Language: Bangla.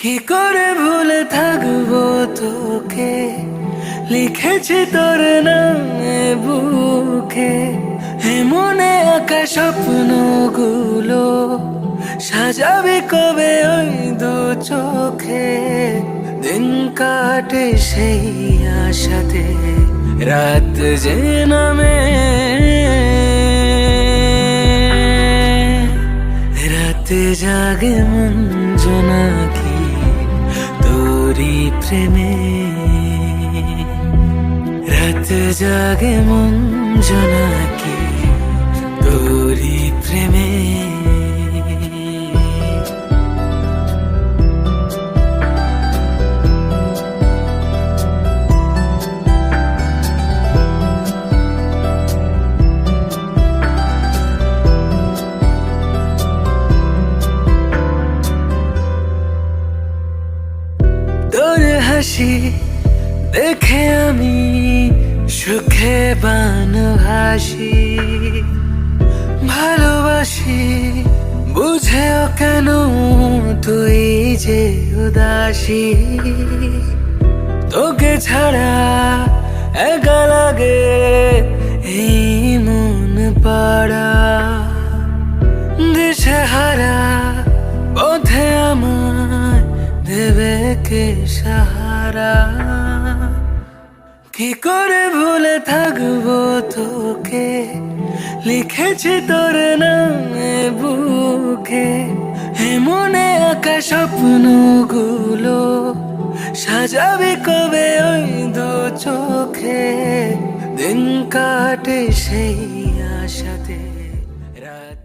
কি করে ভুলে থাকবো তোকে, লিখেছি তোর নামে বুকে। মনে আঁকা স্বপ্নগুলো সাজাবি কবে ওই দু চোখে। দিন কাটে সেই আশাতে, রাত যে নামে, রাতে জাগে মন জোনাকি তোরি প্রেমে। রাতে জাগে মন জোনাকি তোরি প্রেমে। তোর হাসি দেখে আমি সুখে বানভাসি। ভালোবাসি বুঝেও কেন তুই যে উদাসী। তোকে ছাড়া একা লাগে এই মন পাড়া। দিশে হারা পথে আমায় দেবে কে সাহারা। কি করে ভুলে থাকবো তোকে, লিখেছি তোর নামে বুকে। মনে আঁকা স্বপ্নগুলো সাজাবি কবে ওই দু চোখে। দিন কাটে সেই আশাতে, রাত